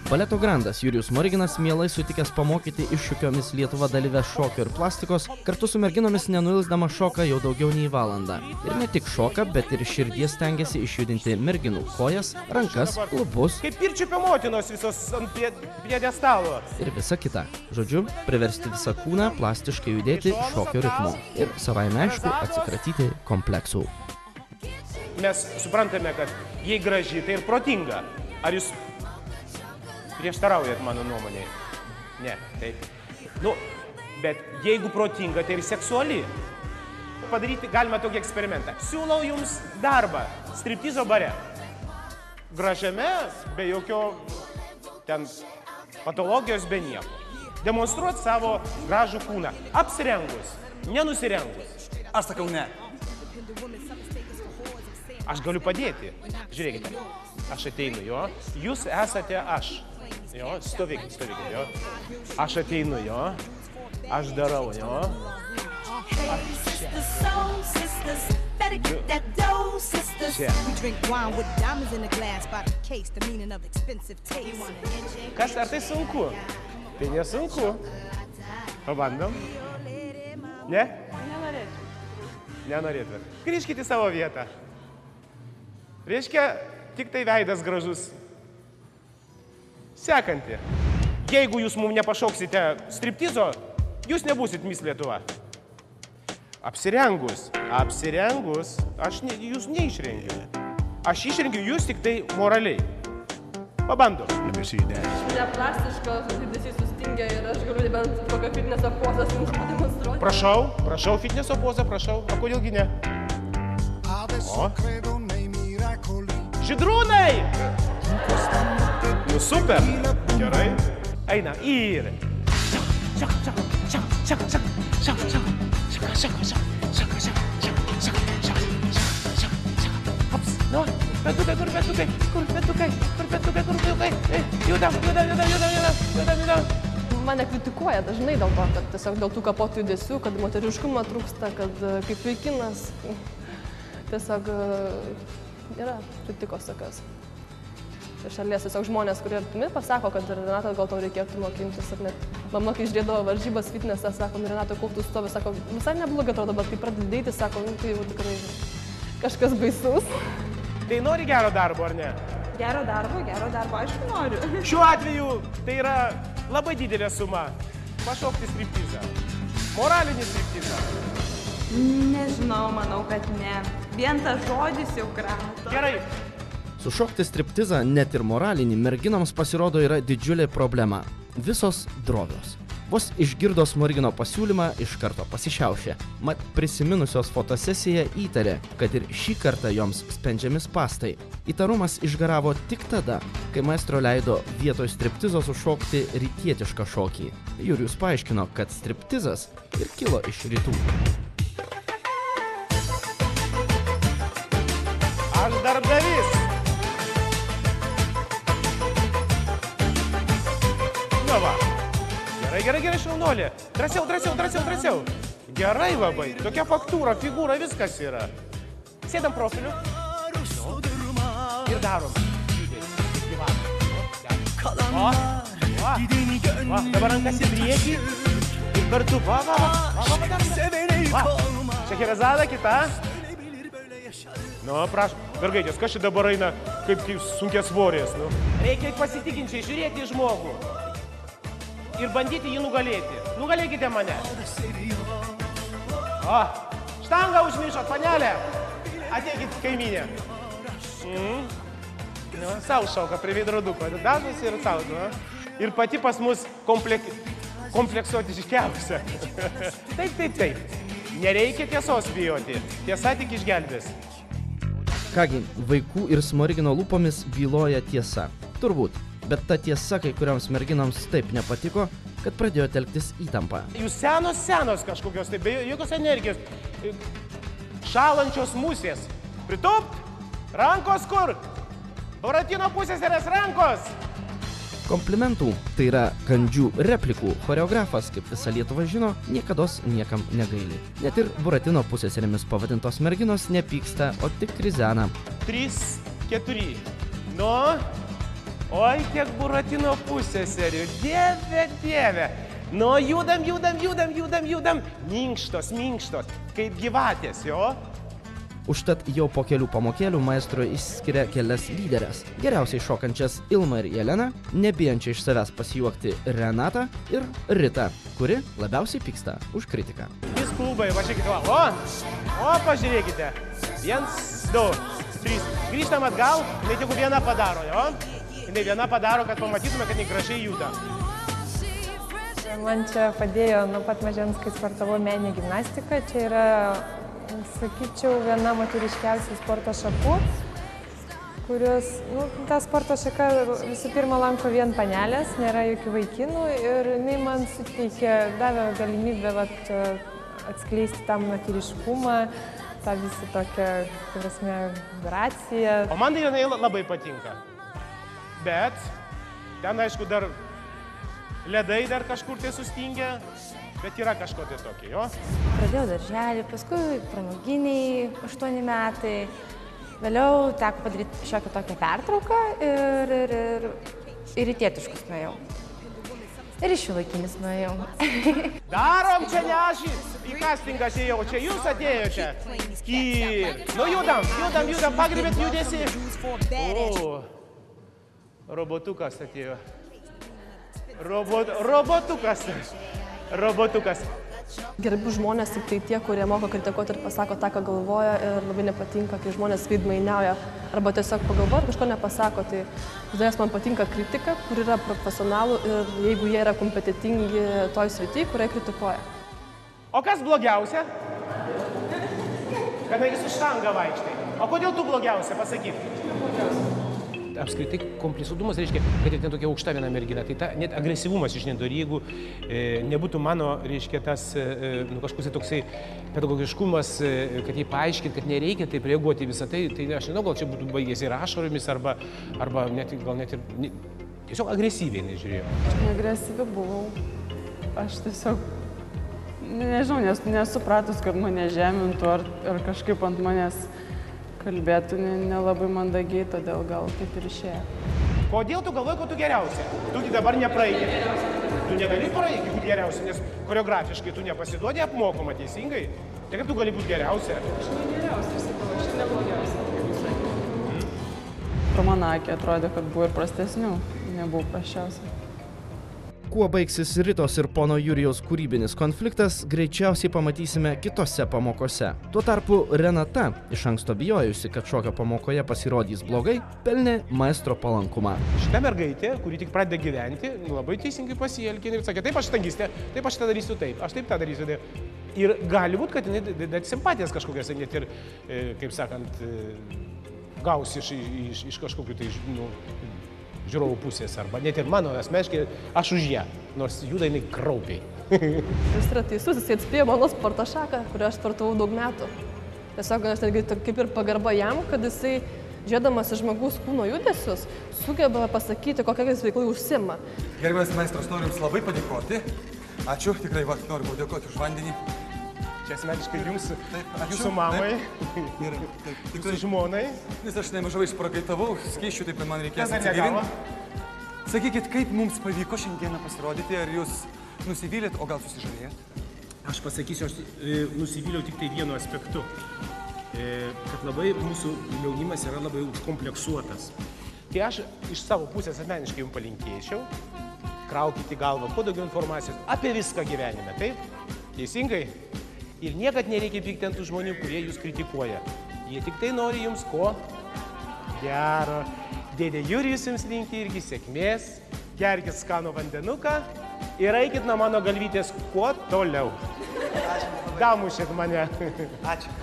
Baleto grandas Jurijus Smoriginas mielai sutikęs pamokyti iššūkiomis Lietuva dalyves šokio ir plastikos, kartu su merginomis nenuilsdama šoka jau daugiau nei valandą. Ir ne tik šoka, bet ir širdies stengiasi išjudinti merginų kojas, rankas, klubus. Kaip pirčiupio motinos visos ant pjedestalo. Ir visa kita. Žodžiu, priversti visą kūną plastiškai judėti šokio ritmu. Ir savaime aišku atsikratyti kompleksų. Mes suprantame, kad jei graži, tai ir protinga. Ar jūs prieštaraujat mano nuomonėje? Ne, taip. Bet jeigu protinga, tai ir seksuali. Padaryti galima tokį eksperimentą. Siūlau jums darbą striptizo bare. Gražiame, be jokio ten patologijos, be nieko. Demonstruoti savo gražų kūną. Apsirengus, nenusirengus. Aš sakau ne. Aš galiu padėti. Žiūrėkite, aš ateinu, jo. Jūs esate aš. Jo, stovykit, jo. Aš ateinu, jo. Aš darau, jo. Čia. Kas, ar tai sunku? Tai nesunku. Pabandom. Ne? Nenorėtumėt. Grįžkite į savo vietą. Reiškia, tik tai veidas gražus. Sekanti. Jeigu jūs mums nepašoksite striptizo, jūs nebūsit Miss Lietuva. Apsirengus. Jūs neišrengiu. Aš išrengiu jūs tik tai moraliai. Pabandom. Ne plastiškas judesys sustingė ir aš galiu bent kokią fitneso pozą pademonstruoti. Prašau fitneso pozą, prašau. O kodėlgi ne? O. Žydrūnai! Nu super! Gerai. Eina ir. Nu, petukai. Judam. Mane kritikuoja dažnai dėl to, kad tiesiog dėl tų kapotų judesių, kad moteriškumo trūksta, kad kaip vaikinas tiesiog yra kritikos tokios. Iš šalies tiesiog žmonės, kurie artimi, pasako, kad Renata, gal tau reikėtų mokintis. Ir net mama, kai žiūrėdavo varžybas fitnesą, sako, Renata, kol tu stovi, sako, visai neblogai atrodo, bet kai pradedi dėti, sako, tai jau tikrai kažkas baisus. Tai nori gero darbo, ar ne? Gero darbo, aišku noriu. Šiuo atveju tai yra labai didelė suma. Pašokti striptizą. Moralinį striptizą. Nežinau, manau, kad ne. Vien tas žodis jau krata. Gerai. Sušokti striptizą, net ir moralinį, merginoms pasirodo yra didžiulė problema. Visos drovios. Vos išgirdo Smorigino pasiūlymą, iš karto pasišiaušė. Mat prisiminusios fotosesiją įtarė, kad ir šį kartą joms spendžiami spastai. Įtarumas išgaravo tik tada, kai maestro leido vietoj striptizo sušokti rytietišką šokį. Jurijus paaiškino, kad striptizas ir kilo iš rytų. Aš darbdavys. Nu va. Gerai, šaunolė. Drąsiau. Gerai labai. Tokia faktūra, figūra, viskas yra. Sėdam profiliu. Ir darom. Va. Dabar rankas į priekį. Ir kartu. Va. Čia Herezada, kita. Nu, prašau. Mergaitės, kas čia dabar eina kaip sunkias svorės, nu? Reikia pasitikinčiai žiūrėti į žmogų. Ir bandyti jį nugalėti. Nugalėkite mane. O, štangą užmiršot, panelė. Ateikit kaiminė. Sau šauka prie veidroduko. Dažnas ir sau. Ir pati pas mus kompleksuotiškiausia. Taip. Nereikia tiesos bijoti. Tiesa tik išgelbės. Kągi, vaikų ir Smorigino lūpomis byloja tiesa. Turbūt. Bet ta tiesa kai kurioms merginoms taip nepatiko, kad pradėjo telktis įtampa. Jūs senos kažkokios, tai be jokios energijos. Šalančios musės. Pritupt, rankos kur? Buratino pusseserės rankos. Komplimentų, tai yra kandžių replikų, choreografas, kaip visa Lietuva žino, niekados niekam negaili. Net ir Buratino pusseserėmis pavadintos merginos nepyksta, o tik krizena. 3, 4. Nu, Oi, kiek Buratino pusseserų. Dieve. Nu, judam. Minkštos, kaip gyvatės, jo. Užtat jau po kelių pamokėlių maestro išskiria kelias lyderės. Geriausiai šokančias Ilmą ir Jeleną, nebijančią iš savęs pasijuokti Renatą ir Ritą, kuri labiausiai pyksta už kritiką. Vis klubai, pažiūrėkite, o pažiūrėkite. 1, 2, 3. Grįžtam atgal, net jeigu vieną padaro, jo? Jinai vieną padaro, kad pamatytume, kad jinai gražiai juda. Man čia padėjo nuo pat mažens, kai sportavau meninę gimnastiką. Čia yra, sakyčiau, viena moteriškiausių sporto šakų, kurios, ta sporto šaka visų pirma lanko vien panelės, nėra jokių vaikinų ir jinai man suteikė, davė galimybę atskleisti tą moteriškumą, tą visą tokią, prasme, graciją. O man jinai labai patinka. Bet ten, aišku, dar ledai dar kažkur tai sustingę, bet yra kažko tai tokio, jo? Pradėjau darželį, paskui pramoginiai 8 metai. Vėliau teko padaryti šiokią tokią pertrauką ir į tėtiškus nuėjau. Ir į šiuolaikinis nuėjau. Darom čia, ne aš į castingą atėjau, čia jūs atėjote. Nu judam, pagribėt judesi. O, robotukas atėjo. Robotukas. Gerbiu žmonės tik tai tie, kurie moka kritikuoti ir pasako tą, ką galvoja ir labai nepatinka, kai žmonės veidmainiauja arba tiesiog pagalvoja ir kažko nepasako. Tai žodžiais man patinka kritika, kur yra profesionalų ir jeigu jie yra kompetitingi toj srity, kuriai kritikuoja. O kas blogiausia? Kadangi su štanga vaikštai. O kodėl tu blogiausia, pasakyk? Apskritai kompleksuotumas reiškia, kad ir ten tokia aukšta viena mergina. Tai net agresyvumas išnėdo. Ir jeigu nebūtų mano, reiškia, tas kažkoks toksai pedagogiškumas, kad jai paaiškinti, kad nereikia taip reaguoti visą tai, tai aš nežinau, gal čia būtų baigėsi ir ašaromis, arba gal net ir tiesiog agresyviai nežiūrėjau. Aš neagresyvi buvau. Aš tiesiog, nežinau, nesupratus, kad mane žemintų ar kažkaip ant manęs kalbėtų nelabai mandagiai, todėl gal taip ir išėjo. Kodėl tu galvoji, kad tu geriausia? Tu dabar nepraeini. Tu negali praeiti, būti geriausia, nes choreografiškai tu nepasiduodi apmokoma teisingai. Tai kaip tu gali būti geriausia? Aš ne geriausia, sakau, aš neblogiausia, kaip jūs sakėte. Pro mano akį atrodė, kad buvo ir prastesnių, nebuvo prasčiausia. Kuo baigsis Ritos ir pono Jurijaus kūrybinis konfliktas, greičiausiai pamatysime kitose pamokose. Tuo tarpu Renata, iš anksto bijojusi, kad šokio pamokoje pasirodys blogai, pelnė maestro palankumą. Šita mergaitė, kuri tik pradeda gyventi, labai teisingai pasielgė ir sakė, taip aš štangistė, taip aš tą darysiu taip, aš taip tą darysiu taip. Ir gali būti, kad jinai net simpatijas kažkokias, net ir, kaip sakant, gausi iš kažkokių tai, žiūrovų pusės, arba net ir mano asmeniškai, aš už ją, nors juda jinai kraupiai. Jis yra teisus, jis atspėjo mano sporto šaką, kurią aš sportavau daug metų. Tiesiog aš kaip ir pagarba jam, kad jisai, žiūrėdamas į žmogaus kūno judesius, sugeba pasakyti, kokią jis veiklai užsiima. Gerbiamas maestras, noriu Jums labai padėkoti. Ačiū, tikrai noriu padėkoti už vandenį. Čia asmeniškai Jums, Jūsų mamai, Jūsų žmonai. Nes aš nemažai išprakaitavau, skysčių, taip kad man reikės atsigyvinti. Sakykit, kaip mums pavyko šiandieną pasirodyti, ar Jūs nusivylėt, o gal susižavėjot? Aš pasakysiu, aš nusivyliau tik tai vienu aspektu, kad labai mūsų jaunimas yra labai kompleksuotas. Tai aš iš savo pusės asmeniškai Jums palinkėčiau, kraukite galvą, kuo daugiau informacijos apie viską gyvenime, taip? Teisingai? Ir niekad nereikia pykti ant tų žmonių, kurie jūs kritikuoja. Jie tik tai nori jums ko? Gero. Dėdė Jurijus jums linki irgi sėkmės, gerkit skanų vandenuką ir eikit nuo mano galvytės kuo toliau. Damušėt mane. Ačiū.